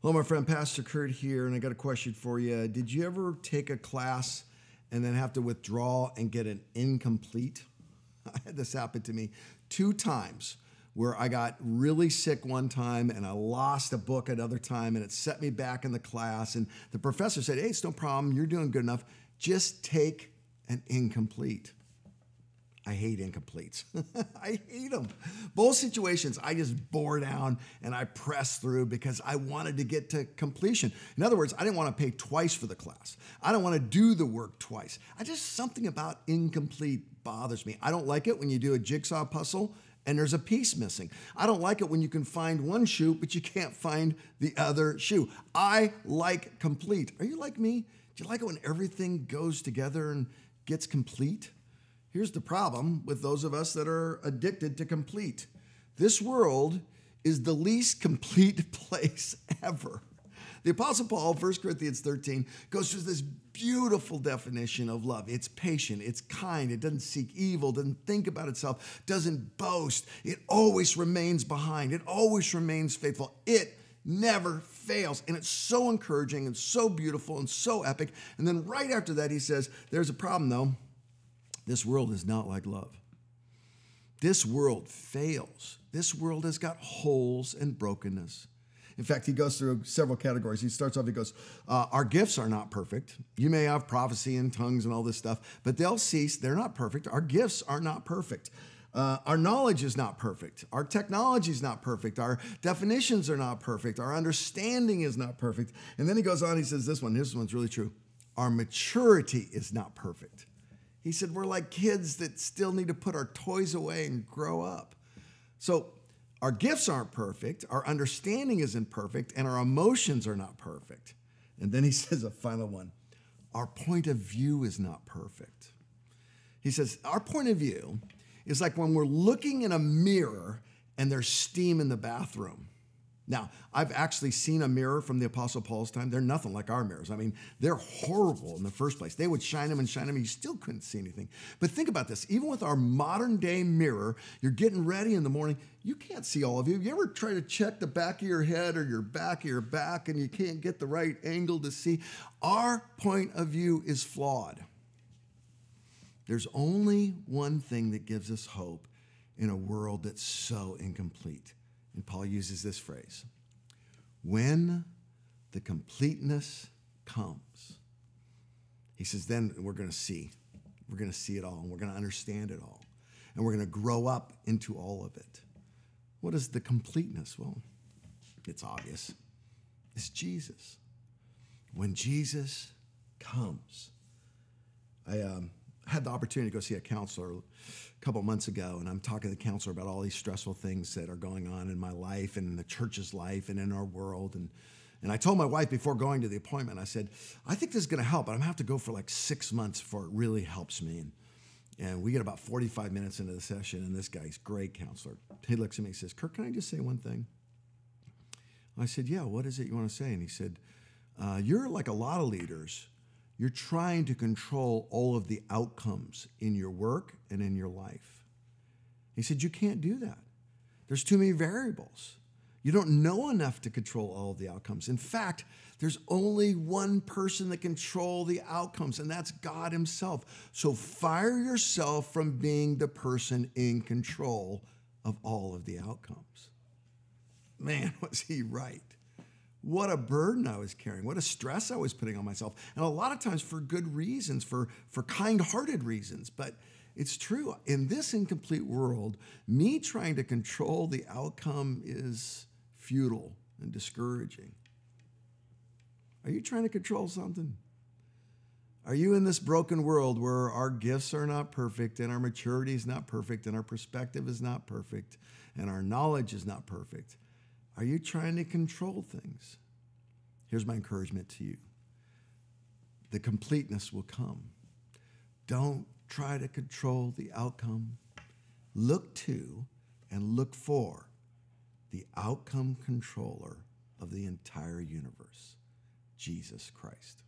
Hello, my friend, Pastor Kurt here, and I got a question for you. Did you ever take a class and then have to withdraw and get an incomplete? I had this happen to me 2 times where I got really sick one time and I lost a book another time and it set me back in the class. And the professor said, hey, it's no problem. You're doing good enough. Just take an incomplete. I hate incompletes. I hate them. Both situations, I just bore down and I pressed through because I wanted to get to completion. In other words, I didn't want to pay twice for the class. I don't want to do the work twice. Something about incomplete bothers me. I don't like it when you do a jigsaw puzzle and there's a piece missing. I don't like it when you can find one shoe, but you can't find the other shoe. I like complete. Are you like me? Do you like it when everything goes together and gets complete? Here's the problem with those of us that are addicted to complete. This world is the least complete place ever. The Apostle Paul, 1 Corinthians 13, goes through this beautiful definition of love. It's patient, it's kind, it doesn't seek evil, doesn't think about itself, doesn't boast. It always remains behind. It always remains faithful. It never fails. And it's so encouraging and so beautiful and so epic. And then right after that, he says, there's a problem though. This world is not like love. This world fails. This world has got holes and brokenness. In fact, he goes through several categories. He starts off, he goes, our gifts are not perfect. You may have prophecy and tongues and all this stuff, but they'll cease. They're not perfect. Our gifts are not perfect. Our knowledge is not perfect. Our technology is not perfect. Our definitions are not perfect. Our understanding is not perfect. And then he goes on, he says this one's really true. Our maturity is not perfect. He said, we're like kids that still need to put our toys away and grow up. So our gifts aren't perfect, our understanding isn't perfect, and our emotions are not perfect. And then he says a final one, our point of view is not perfect. He says, our point of view is like when we're looking in a mirror and there's steam in the bathroom. Now, I've actually seen a mirror from the Apostle Paul's time. They're nothing like our mirrors. I mean, they're horrible in the first place. They would shine them and shine them, and you still couldn't see anything. But think about this. Even with our modern day mirror, you're getting ready in the morning, you can't see all of you. You ever try to check the back of your head or your back of your back, and you can't get the right angle to see? Our point of view is flawed. There's only one thing that gives us hope in a world that's so incomplete. And Paul uses this phrase, when the completeness comes. He says, then we're going to see. We're going to see it all, and we're going to understand it all. And we're going to grow up into all of it. What is the completeness? Well, it's obvious. It's Jesus. When Jesus comes. I had the opportunity to go see a counselor a couple months ago, and I'm talking to the counselor about all these stressful things that are going on in my life and in the church's life and in our world. And I told my wife before going to the appointment, I said, I think this is going to help, but I'm going to have to go for like 6 months before it really helps me. And we get about 45 minutes into the session, and this guy's great counselor. He looks at me and says, Kirk, can I just say one thing? I said, yeah, what is it you want to say? And he said, you're like a lot of leaders. You're trying to control all of the outcomes in your work and in your life. He said, you can't do that. There's too many variables. You don't know enough to control all of the outcomes. In fact, there's only one person that controls the outcomes, and that's God himself. So fire yourself from being the person in control of all of the outcomes. Man, was he right? What a burden I was carrying. What a stress I was putting on myself. And a lot of times for good reasons, for kind-hearted reasons. But it's true. In this incomplete world, me trying to control the outcome is futile and discouraging. Are you trying to control something? Are you in this broken world where our gifts are not perfect and our maturity is not perfect and our perspective is not perfect and our knowledge is not perfect? Are you trying to control things? Here's my encouragement to you. The completeness will come. Don't try to control the outcome. Look to and look for the outcome controller of the entire universe, Jesus Christ.